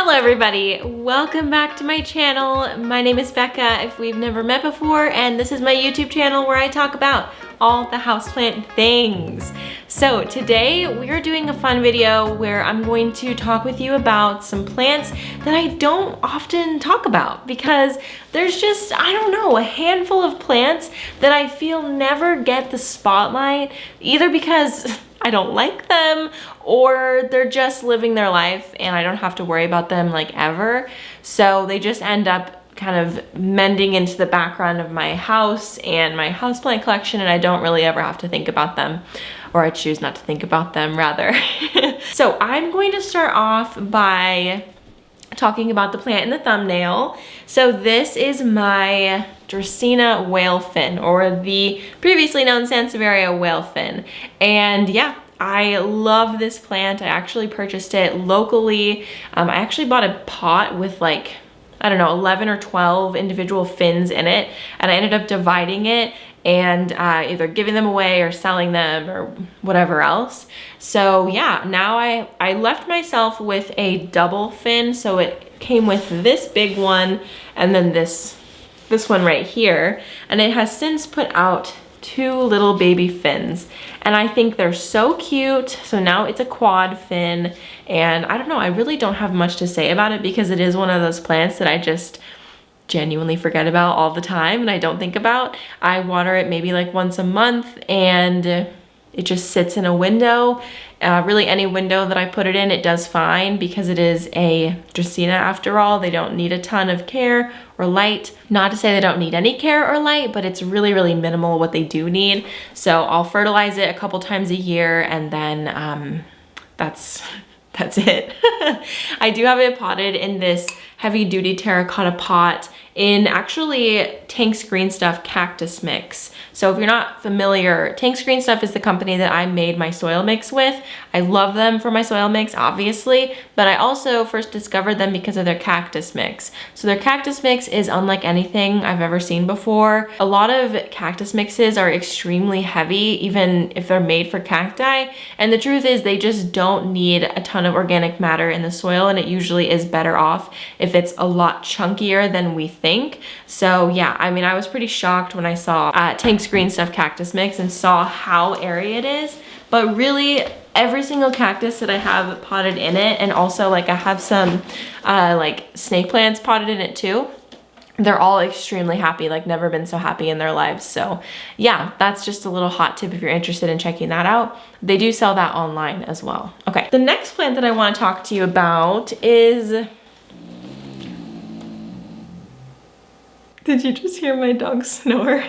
Hello everybody, welcome back to my channel. My name is Becca if we've never met before, and this is my YouTube channel where I talk about all the houseplant things. So today we are doing a fun video where I'm going to talk with you about some plants that I don't often talk about because there's just, I don't know, a handful of plants that I feel never get the spotlight, either because I don't like them or they're just living their life and I don't have to worry about them like ever. So they just end up kind of mending into the background of my house and my houseplant collection, and I don't really ever have to think about them, or I choose not to think about them rather. So I'm going to start off by talking about the plant in the thumbnail. So this is my DRACAENA WHALEFIN, or the previously known Sansevieria WHALEFIN. And yeah, I love this plant. I actually purchased it locally. I actually bought a pot with like, I don't know, 11 or 12 individual fins in it, and I ended up dividing it and either giving them away or selling them or whatever else. So yeah, now I left myself with a double fin. So it came with this big one and then this one right here, and it has since put out two little baby fins, and I think they're so cute. So now it's a quad fin, and I don't know, I really don't have much to say about it because it is one of those plants that I just genuinely forget about all the time and I don't think about. I water it maybe like once a month, and it just sits in a window. Really any window that I put it in, it does fine because it is a DRACAENA after all. They don't need a ton of care or light. Not to say they don't need any care or light, but it's really, really minimal what they do need. So I'll fertilize it a couple times a year, and then that's it. I do have it potted in this heavy duty terracotta pot in actually Tank's Green Stuff cactus mix. So if you're not familiar, Tank's Green Stuff is the company that I made my soil mix with. I love them for my soil mix, obviously, but I also first discovered them because of their cactus mix. So their cactus mix is unlike anything I've ever seen before. A lot of cactus mixes are extremely heavy, even if they're made for cacti. And the truth is they just don't need a ton of organic matter in the soil, and it usually is better off if it's a lot chunkier than we think. So yeah, I mean, I was pretty shocked when I saw Tank's Green Stuff cactus mix and saw how airy it is, but really every single cactus that I have potted in it, and also like I have some like snake plants potted in it too, they're all extremely happy, like never been so happy in their lives. So yeah, that's just a little hot tip if you're interested in checking that out. They do sell that online as well. Okay, the next plant that I want to talk to you about is, did you just hear my dog snore?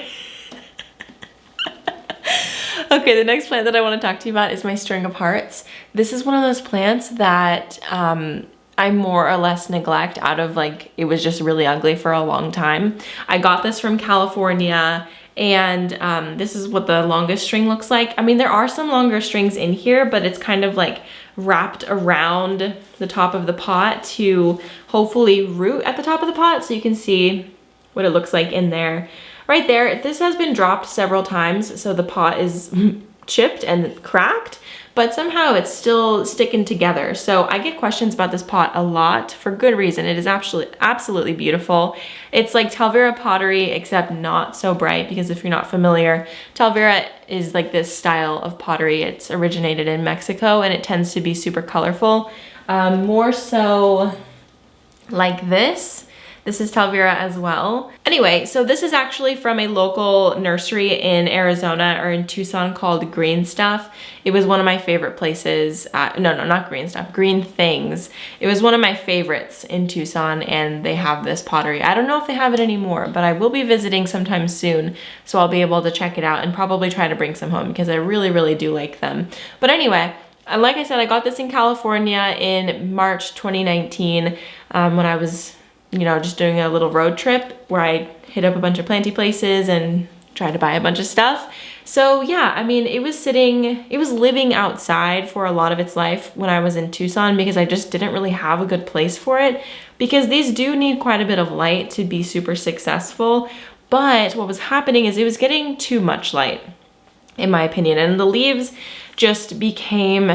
Okay, the next plant that I want to talk to you about is my string of hearts. This is one of those plants that I more or less neglect out of like, it was just really ugly for a long time. I got this from California, and this is what the longest string looks like. I mean, there are some longer strings in here, but it's kind of like wrapped around the top of the pot to hopefully root at the top of the pot, so you can see what it looks like in there. Right there, this has been dropped several times, so the pot is chipped and cracked, but somehow it's still sticking together. So I get questions about this pot a lot for good reason. It is absolutely beautiful. It's like Talvera pottery, except not so bright, because if you're not familiar, Talvera is like this style of pottery. It's originated in Mexico, and it tends to be super colorful. More so like this. This is Talvera as well. Anyway, so this is actually from a local nursery in Arizona, or in Tucson, called Green Stuff. It was one of my favorite places. No, not Green Stuff, Green Things. It was one of my favorites in Tucson, and they have this pottery. I don't know if they have it anymore, but I will be visiting sometime soon, so I'll be able to check it out and probably try to bring some home because I really, really do like them. But anyway, like I said, I got this in California in March 2019 when I was, you know, just doing a little road trip where I hit up a bunch of planty places and tried to buy a bunch of stuff. So yeah, I mean, it was living outside for a lot of its life when I was in Tucson, because I just didn't really have a good place for it, because these do need quite a bit of light to be super successful. But what was happening is it was getting too much light, in my opinion, and the leaves just became,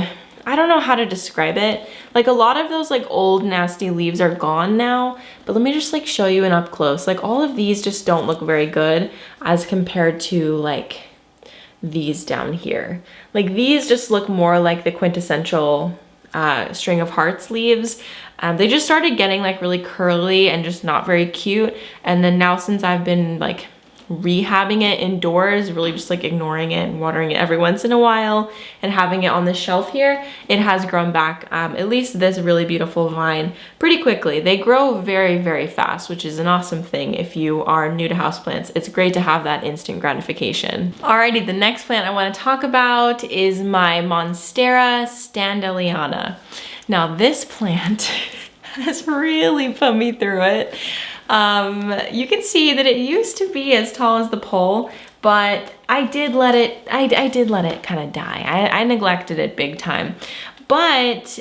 I don't know how to describe it. Like a lot of those like old nasty leaves are gone now, but let me just like show you an up close. Like all of these just don't look very good as compared to like these down here. Like these just look more like the quintessential string of hearts leaves. They just started getting like really curly and just not very cute. And then now since I've been like rehabbing it indoors, really just like ignoring it and watering it every once in a while and having it on the shelf here, it has grown back at least this really beautiful vine pretty quickly. They grow very, very fast, which is an awesome thing if you are new to houseplants. It's great to have that instant gratification. Alrighty, the next plant I want to talk about is my MONSTERA STANDELYANA. Now this plant has really put me through it. You can see that it used to be as tall as the pole, but I did let it kind of die. I neglected it big time. But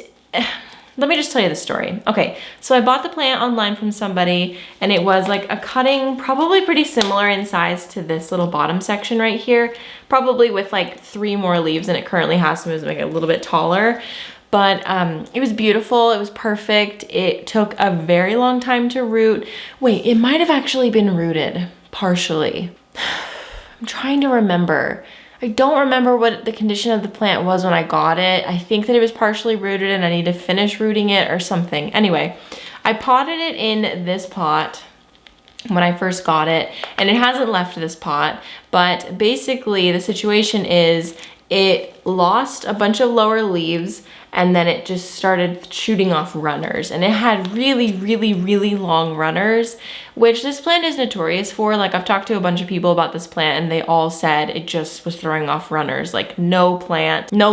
let me just tell you the story. Okay, so I bought the plant online from somebody, and it was like a cutting, probably pretty similar in size to this little bottom section right here, probably with like 3 more leaves than it currently has, so it was like a little bit taller. But it was beautiful, it was perfect. It took a very long time to root. Wait, it might have actually been rooted, partially. I'm trying to remember. I don't remember what the condition of the plant was when I got it. I think that it was partially rooted and I need to finish rooting it or something. Anyway, I potted it in this pot when I first got it, and it hasn't left this pot. But basically the situation is it lost a bunch of lower leaves, and then it just started shooting off runners, and it had really, really, really long runners, which this plant is notorious for. Like I've talked to a bunch of people about this plant and they all said it just was throwing off runners, like no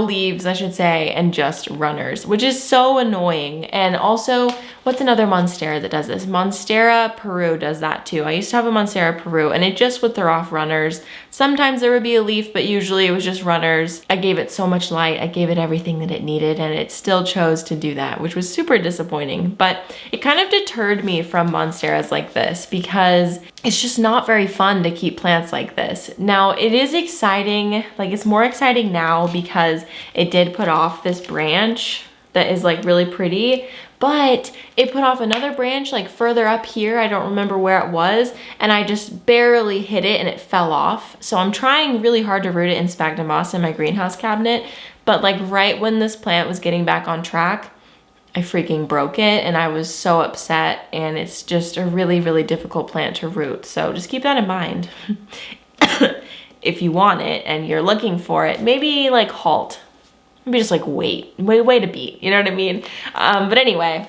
leaves, I should say, and just runners, which is so annoying. And also, what's another Monstera that does this? Monstera Peru does that too. I used to have a Monstera Peru and it just would throw off runners. Sometimes there would be a leaf, but usually it was just runners. I gave it so much light, I gave it everything that it needed, and it still chose to do that, which was super disappointing. But it kind of deterred me from Monsteras like this because it's just not very fun to keep plants like this. Now it is exciting, like it's more exciting now because it did put off this branch that is like really pretty, but it put off another branch like further up here. I don't remember where it was, and I just barely hit it and it fell off. So I'm trying really hard to root it in sphagnum moss in my greenhouse cabinet, but like right when this plant was getting back on track, I freaking broke it and I was so upset, and it's just a really, really difficult plant to root. So just keep that in mind. If you want it and you're looking for it, maybe like halt. Maybe just like wait a beat, you know what I mean? But anyway,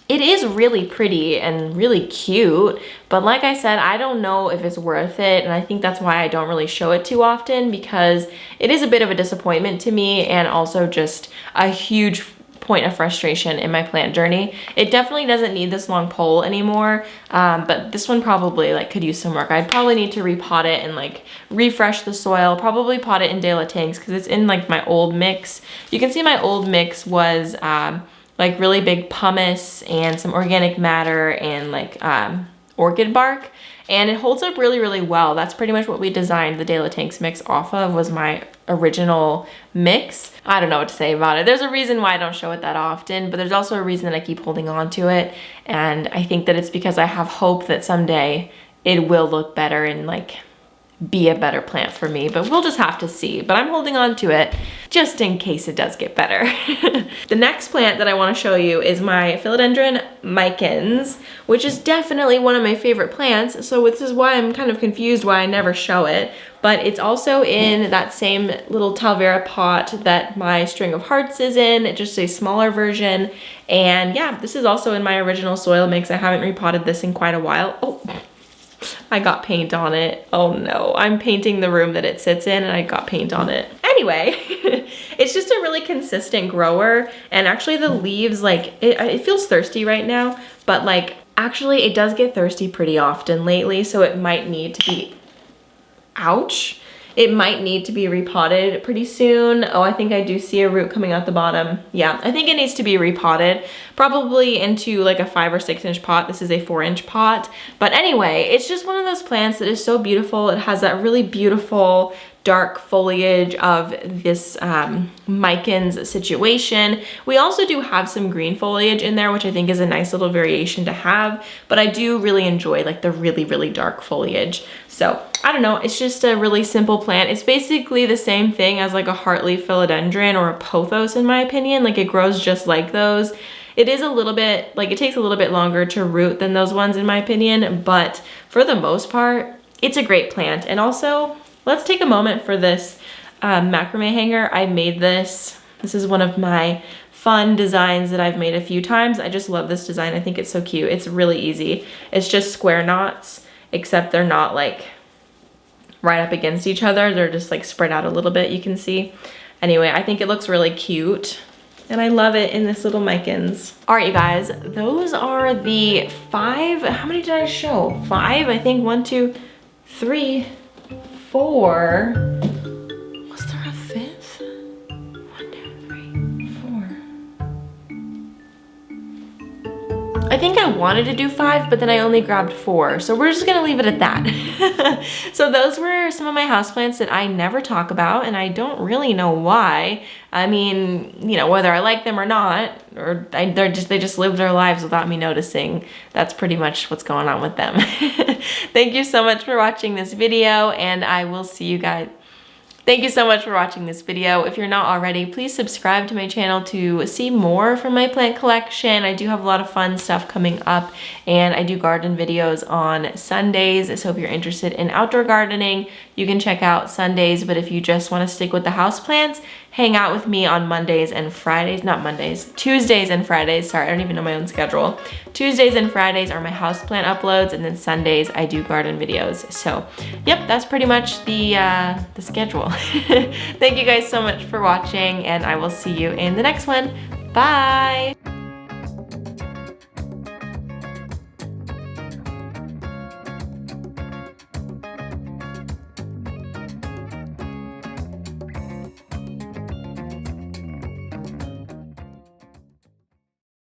it is really pretty and really cute, but like I said, I don't know if it's worth it, and I think that's why I don't really show it too often, because it is a bit of a disappointment to me and also just a huge point of frustration in my plant journey. It definitely doesn't need this long pole anymore, but this one probably like could use some work. I'd probably need to repot it and like refresh the soil, probably pot it in De La Tanks because it's in like my old mix. You can see my old mix was like really big pumice and some organic matter and like orchid bark, and it holds up really, really well. That's pretty much what we designed the De La Tanks mix off of, was my original mix. I don't know what to say about it. There's a reason why I don't show it that often, but there's also a reason that I keep holding on to it, and I think that it's because I have hope that someday it will look better and like be a better plant for me, but we'll just have to see. But I'm holding on to it just in case it does get better. The next plant that I want to show you is my Philodendron MICANS, which is definitely one of my favorite plants. So this is why I'm kind of confused why I never show it, but it's also in that same little Talvera pot that my string of hearts is in, just a smaller version. And yeah, this is also in my original soil mix. I haven't repotted this in quite a while. Oh, I got paint on it. Oh no, I'm painting the room that it sits in and I got paint on it. Anyway, it's just a really consistent grower, and actually the leaves, like, it feels thirsty right now, but like actually it does get thirsty pretty often lately, so it might need to be, ouch. It might need to be repotted pretty soon. Oh, I think I do see a root coming out the bottom. Yeah, I think it needs to be repotted, probably into like a 5 or 6 inch pot. This is a 4-inch pot. But anyway, it's just one of those plants that is so beautiful. It has that really beautiful dark foliage of this MICANS situation. We also do have some green foliage in there, which I think is a nice little variation to have, but I do really enjoy like the really, really dark foliage. So I don't know, it's just a really simple plant. It's basically the same thing as like a heartleaf philodendron or a pothos in my opinion. Like it grows just like those. It is a little bit, like it takes a little bit longer to root than those ones in my opinion, but for the most part, it's a great plant. And also, let's take a moment for this macrame hanger. I made this. This is one of my fun designs that I've made a few times. I just love this design. I think it's so cute. It's really easy. It's just square knots, except they're not like right up against each other. They're just like spread out a little bit, you can see. Anyway, I think it looks really cute. And I love it in this little MICANS. All right, you guys, those are the 5, how many did I show? 5, I think, 1, 2, 3, 4. Was there a 5th? 1, 2, 3, 4. I think I wanted to do 5, but then I only grabbed 4. So we're just gonna leave it at that. So those were some of my houseplants that I never talk about, and I don't really know why. I mean, you know, whether I like them or not, or they just live their lives without me noticing. That's pretty much what's going on with them. Thank you so much for watching this video, and I will see you guys. Thank you so much for watching this video. If you're not already, please subscribe to my channel to see more from my plant collection. I do have a lot of fun stuff coming up, and I do garden videos on Sundays. So if you're interested in outdoor gardening, you can check out Sundays. But if you just want to stick with the houseplants, hang out with me on Mondays and Fridays, not Mondays, Tuesdays and Fridays. Sorry, I don't even know my own schedule. Tuesdays and Fridays are my houseplant uploads, and then Sundays I do garden videos. So yep, that's pretty much the schedule. Thank you guys so much for watching, and I will see you in the next one. Bye.